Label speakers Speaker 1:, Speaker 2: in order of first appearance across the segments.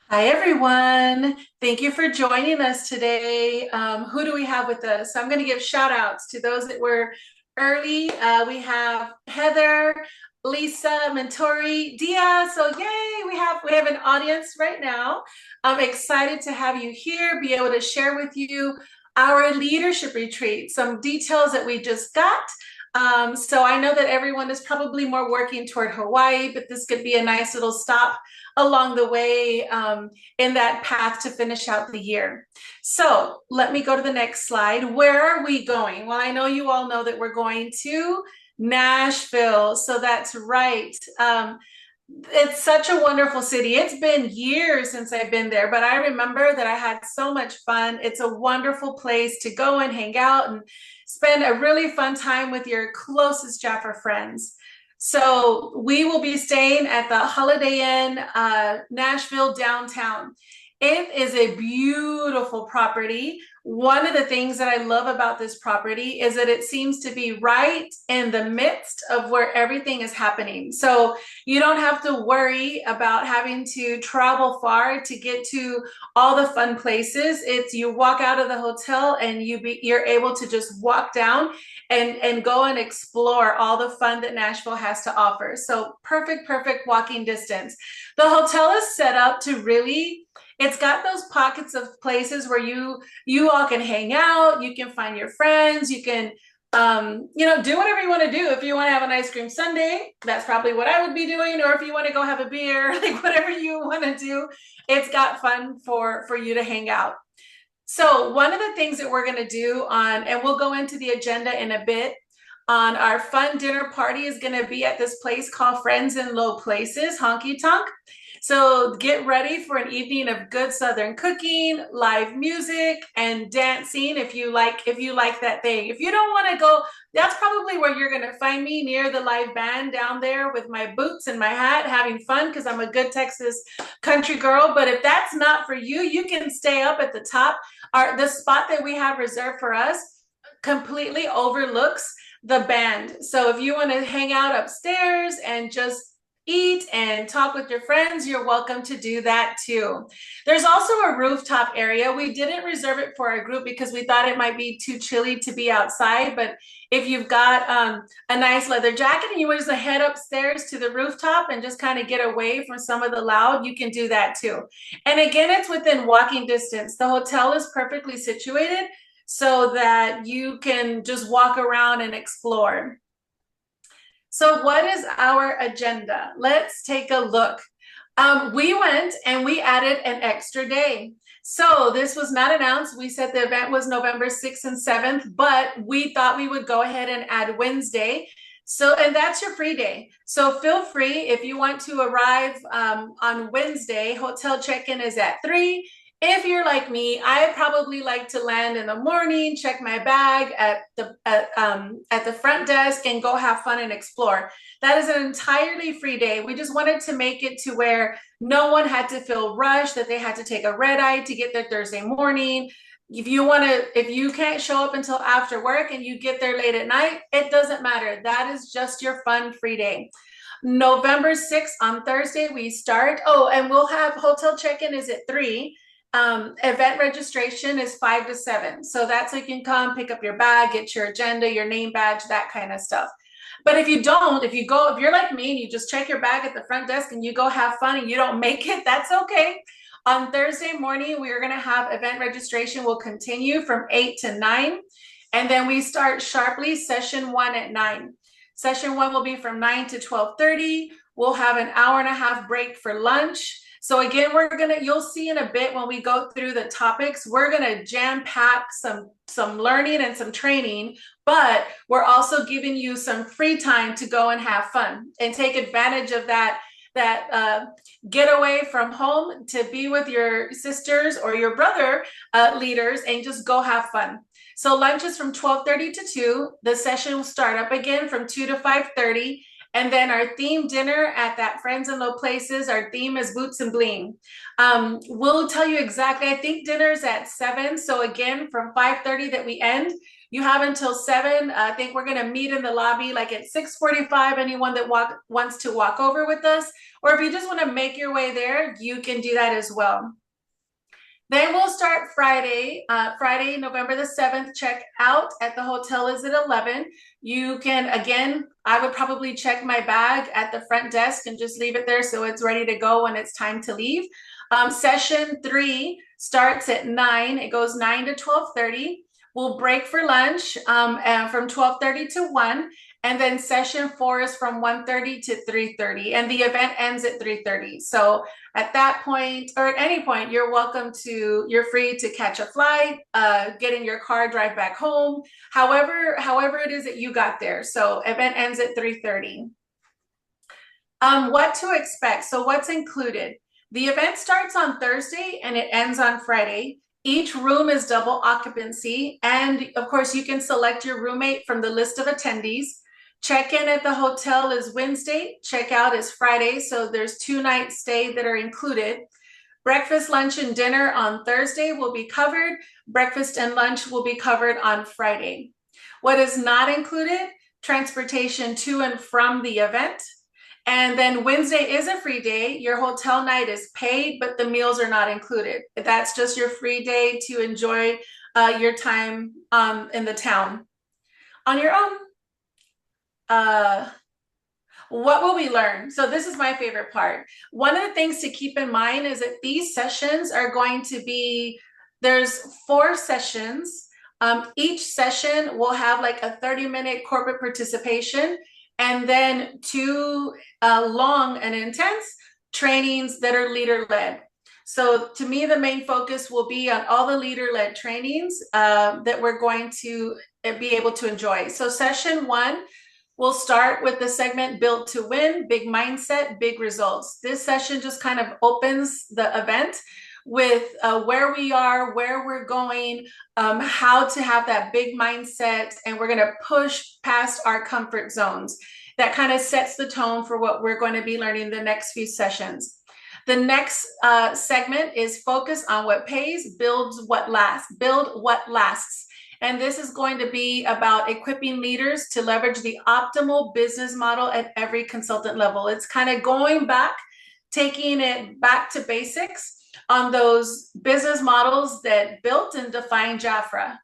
Speaker 1: Hi, everyone. Thank you for joining us today. Who do we have with us? So I'm going to give shout outs to those that were early. We have Heather, Lisa, Mentori, Dia. So yay, we have an audience right now. I'm excited to have you here, be able to share with you our leadership retreat, some details that we just got. So I know that everyone is probably more working toward Hawaii, but this could be a nice little stop along the way in that path to finish out the year. So let me go to the next slide. Where are we going? Well, I know you all know that we're going to Nashville. So that's right. It's such a wonderful city. It's been years since I've been there, but I remember that I had so much fun. It's a wonderful place to go and hang out and spend a really fun time with your closest Jaffa friends. So we will be staying at the Holiday Inn, Nashville downtown. It is a beautiful property. One of the things that I love about this property is that it seems to be right in the midst of where everything is happening. So you don't have to worry about having to travel far to get to all the fun places. It's you walk out of the hotel and you're able to just walk down and go and explore all the fun that Nashville has to offer. So perfect walking distance. The hotel is set up to really, it's got those pockets of places where you all can hang out, you can find your friends, you can do whatever you want to do. If you want to have an ice cream sundae, that's probably what I would be doing. Or if you want to go have a beer, like whatever you want to do, it's got fun for you to hang out. So one of the things that we're going to do and we'll go into the agenda in a bit, on our fun dinner party is going to be at this place called Friends in Low Places, Honky Tonk. So get ready for an evening of good Southern cooking, live music, and dancing if you like that thing. If you don't want to go, that's probably where you're going to find me, near the live band down there with my boots and my hat, having fun because I'm a good Texas country girl. But if that's not for you, you can stay up at the top. The spot that we have reserved for us completely overlooks the band. So if you want to hang out upstairs and just eat and talk with your friends, you're welcome to do that too. There's also a rooftop area. We didn't reserve it for our group because we thought it might be too chilly to be outside, but if you've got a nice leather jacket and you want to head upstairs to the rooftop and just kind of get away from some of the loud, you can do that too. And again, it's within walking distance. The hotel is perfectly situated so that you can just walk around and explore. So what is our agenda? Let's take a look. We went and we added an extra day. So this was not announced. We said the event was November 6th and 7th, but we thought we would go ahead and add Wednesday. So, and that's your free day. So feel free if you want to arrive on Wednesday. Hotel check-in is at 3. If you're like me, I probably like to land in the morning, check my bag at the front desk, and go have fun and explore. That is an entirely free day. We just wanted to make it to where no one had to feel rushed, that they had to take a red eye to get there Thursday morning. If you can't show up until after work and you get there late at night, it doesn't matter. That is just your fun free day. November 6th on Thursday, we start. Oh, and we'll have hotel check-in is at 3. Event registration is 5 to 7. So that's so you can come pick up your bag, get your agenda, your name badge, that kind of stuff. But if you're like me and you just check your bag at the front desk and you go have fun and you don't make it, that's okay. On Thursday morning, we are going to have event registration will continue from 8 to 9. And then we start sharply session 1 at 9. Session 1 will be from 9 to 12:30. We'll have an hour and a half break for lunch. So again, you'll see in a bit when we go through the topics, we're gonna jam pack some learning and some training, but we're also giving you some free time to go and have fun and take advantage of that get away from home to be with your sisters or your brother leaders and just go have fun. So lunch is from 12:30 to 2. The session will start up again from 2 to 5:30. And then our theme dinner at that Friends in Low Places, our theme is Boots and Bling. We'll tell you exactly, I think dinner's at 7. So again, from 5:30 that we end, You have until 7. I think we're going to meet in the lobby like at 6:45. Anyone that wants to walk over with us, or if you just want to make your way there, you can do that as well. Then we'll start Friday, November the 7th. Check out at the hotel is at 11. You can, again, I would probably check my bag at the front desk and just leave it there so it's ready to go when it's time to leave. Session 3 starts at 9. It goes 9 to 12:30. We'll break for lunch and from 12:30 to 1. And then session 4 is from 1:30 to 3:30. And the event ends at 3:30. So at that point, or at any point, you're free to catch a flight, get in your car, drive back home, however it is that you got there. So event ends at 3:30. What to expect? So what's included? The event starts on Thursday and it ends on Friday. Each room is double occupancy. And of course, you can select your roommate from the list of attendees. Check-in at the hotel is Wednesday. Check-out is Friday. So there's 2 nights stay that are included. Breakfast, lunch, and dinner on Thursday will be covered. Breakfast and lunch will be covered on Friday. What is not included? Transportation to and from the event. And then Wednesday is a free day. Your hotel night is paid, but the meals are not included. That's just your free day to enjoy your time in the town on your own. What will we learn? So this is my favorite part. One of the things to keep in mind is that these sessions are going to be, there's 4 sessions. Each session will have like a 30-minute corporate participation and then 2 long and intense trainings that are leader-led. So to me, the main focus will be on all the leader-led trainings that we're going to be able to enjoy. So session 1, we'll start with the segment Built to Win, Big Mindset, Big Results. This session just kind of opens the event with where we are, where we're going, how to have that big mindset, and we're going to push past our comfort zones. That kind of sets the tone for what we're going to be learning the next few sessions. The next segment is Focus on What Pays, Build What Lasts. And this is going to be about equipping leaders to leverage the optimal business model at every consultant level. It's kind of going back, taking it back to basics on those business models that built and defined Jafra.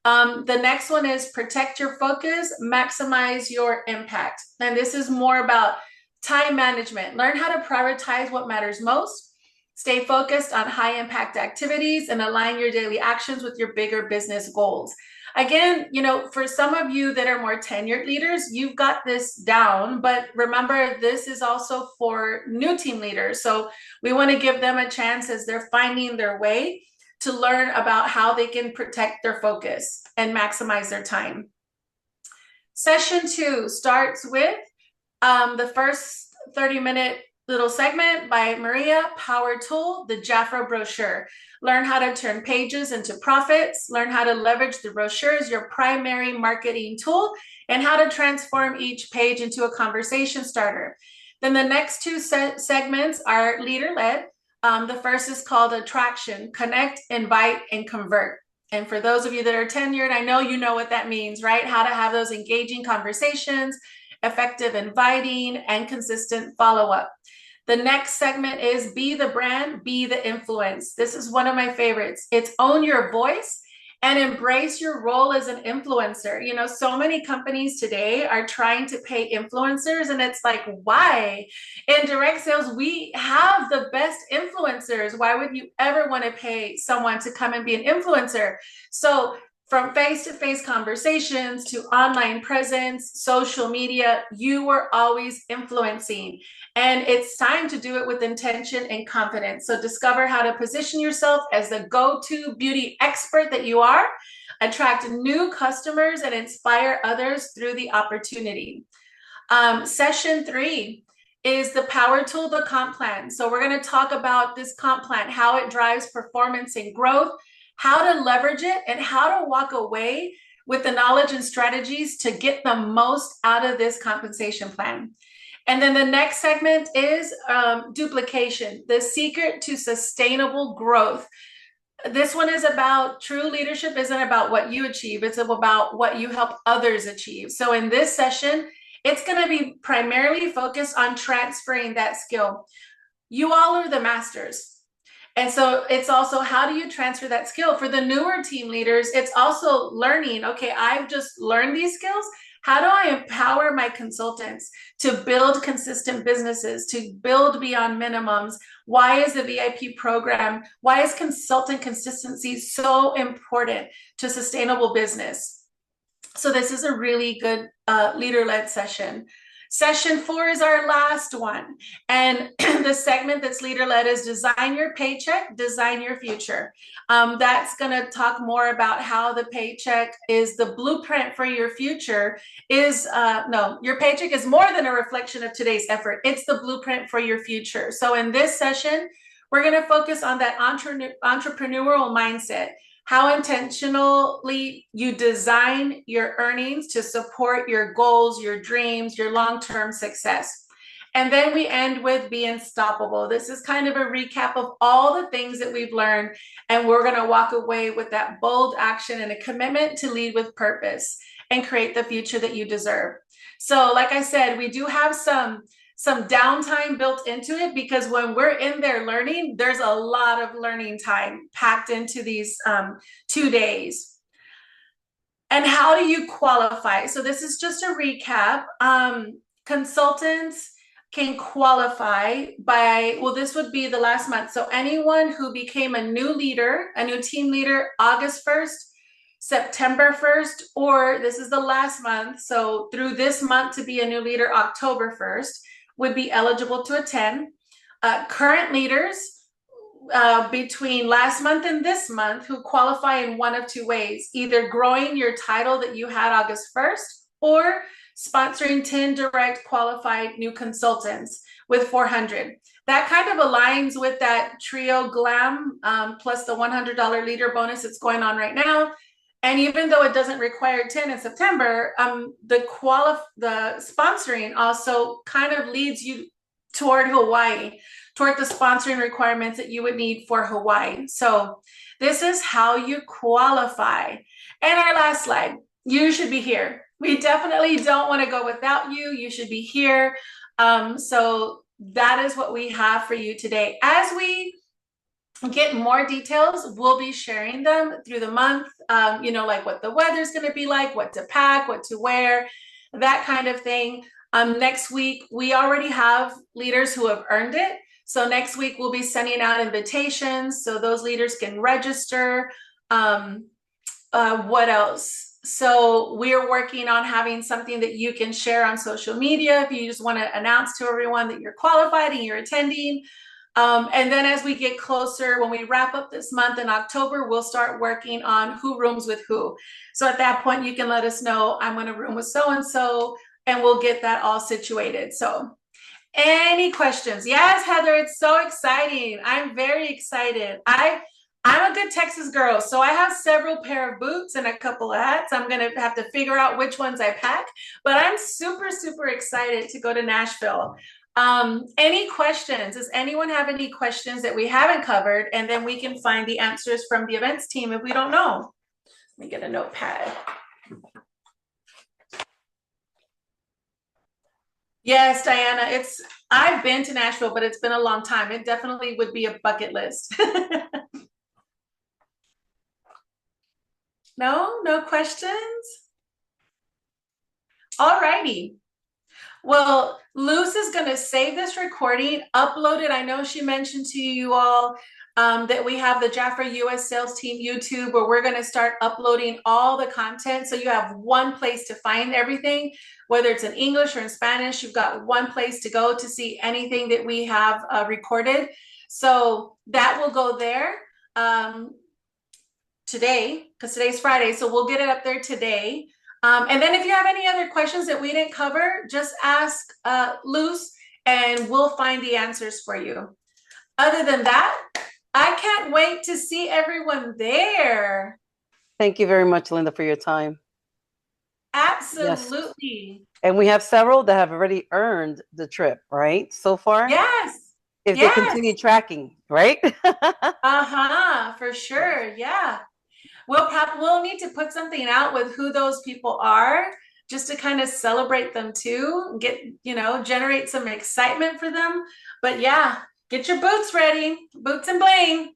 Speaker 1: The next one is Protect Your Focus, Maximize Your Impact. And this is more about time management. Learn how to prioritize what matters most. Stay focused on high impact activities and align your daily actions with your bigger business goals. Again, for some of you that are more tenured leaders, you've got this down, but remember, this is also for new team leaders. So we want to give them a chance as they're finding their way to learn about how they can protect their focus and maximize their time. Session 2 starts with the first 30-minute little segment by Maria, Power Tool, the Jafra brochure. Learn how to turn pages into profits, learn how to leverage the brochure as your primary marketing tool, and how to transform each page into a conversation starter. Then the next 2 segments are leader-led. The first is called Attraction, Connect, Invite, and Convert. And for those of you that are tenured, I know you know what that means, right? How to have those engaging conversations, effective inviting, and consistent follow-up. The next segment is Be the Brand, Be the Influence. This is one of my favorites. It's Own Your Voice and embrace your role as an influencer. So many companies today are trying to pay influencers, and it's like, why? In direct sales, we have the best influencers. Why would you ever want to pay someone to come and be an influencer? So from face-to-face conversations to online presence, social media, you are always influencing. And it's time to do it with intention and confidence. So discover how to position yourself as the go-to beauty expert that you are, attract new customers, and inspire others through the opportunity. Session 3 is the Power Tool, the Comp Plan. So we're going to talk about this comp plan, how it drives performance and growth, how to leverage it, and how to walk away with the knowledge and strategies to get the most out of this compensation plan. And then the next segment is duplication, the secret to sustainable growth. This one is about true leadership isn't about what you achieve, it's about what you help others achieve. So in this session, it's going to be primarily focused on transferring that skill. You all are the masters. And so it's also, how do you transfer that skill? For the newer team leaders, it's also learning, okay, I've just learned these skills. How do I empower my consultants to build consistent businesses, to build beyond minimums? Why is the VIP program, why is consultant consistency so important to sustainable business? So this is a really good leader-led session. Session 4 is our last one. And the segment that's leader-led is Design Your Paycheck, Design Your Future. That's going to talk more about how the paycheck is the blueprint for your future. Your paycheck is more than a reflection of today's effort. It's the blueprint for your future. So in this session, we're going to focus on that entrepreneurial mindset, how intentionally you design your earnings to support your goals, your dreams, your long-term success. And then we end with Be Unstoppable. This is kind of a recap of all the things that we've learned, and we're going to walk away with that bold action and a commitment to lead with purpose and create the future that you deserve. So like I said, we do have some downtime built into it, because when we're in there learning, there's a lot of learning time packed into these 2 days. And how do you qualify? So this is just a recap. Consultants can qualify by, well, this would be the last month. So anyone who became a new leader, a new team leader, August 1st, September 1st, or this is the last month, so through this month to be a new leader, October 1st, would be eligible to attend. Current leaders between last month and this month who qualify in one of 2 ways, either growing your title that you had August 1st or sponsoring 10 direct qualified new consultants with 400. That kind of aligns with that trio glam plus the $100 leader bonus that's going on right now. And even though it doesn't require 10 in September, the sponsoring also kind of leads you toward Hawaii, toward the sponsoring requirements that you would need for Hawaii. So this is how you qualify. And our last slide, you should be here. We definitely don't want to go without you. You should be here. So that is what we have for you today. As we get more details, we'll be sharing them through the month, like what the weather's going to be like, what to pack, what to wear, that kind of thing. Next week, we already have leaders who have earned it. So next week, we'll be sending out invitations so those leaders can register. What else? So we're working on having something that you can share on social media if you just want to announce to everyone that you're qualified and you're attending. And then as we get closer, when we wrap up this month in October, we'll start working on who rooms with who. So at that point, you can let us know, I'm going to room with so-and-so, and we'll get that all situated. So any questions? Yes, Heather, it's so exciting. I'm very excited. I'm a good Texas girl, so I have several pair of boots and a couple of hats. I'm going to have to figure out which ones I pack, but I'm super, super excited to go to Nashville. Any questions? Does anyone have any questions that we haven't covered? And then we can find the answers from the events team if we don't know. Let me get a notepad. Yes, Diana, I've been to Nashville, but it's been a long time. It definitely would be a bucket list. No questions? All righty. Well, Luz is going to save this recording, upload it. I know she mentioned to you all that we have the Jafra US Sales Team YouTube, where we're going to start uploading all the content. So you have one place to find everything, whether it's in English or in Spanish. You've got one place to go to see anything that we have recorded. So that will go there today, because today's Friday. So we'll get it up there today. And then if you have any other questions that we didn't cover, just ask Luz and we'll find the answers for you. Other than that, I can't wait to see everyone there.
Speaker 2: Thank you very much, Linda, for your time.
Speaker 1: Absolutely.
Speaker 2: Yes. And we have several that have already earned the trip, right? So far?
Speaker 1: Yes.
Speaker 2: if they
Speaker 1: Yes.
Speaker 2: continue tracking, right?
Speaker 1: Uh-huh, for sure. Yeah. We'll need to put something out with who those people are just to kind of celebrate them too, get, generate some excitement for them. But yeah, get your boots ready, boots and bling.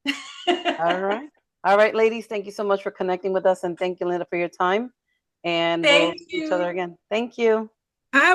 Speaker 2: All right. All right, ladies. Thank you so much for connecting with us. And thank you, Linda, for your time. And we'll
Speaker 1: Thank
Speaker 2: see each other
Speaker 1: you.
Speaker 2: again. Thank you.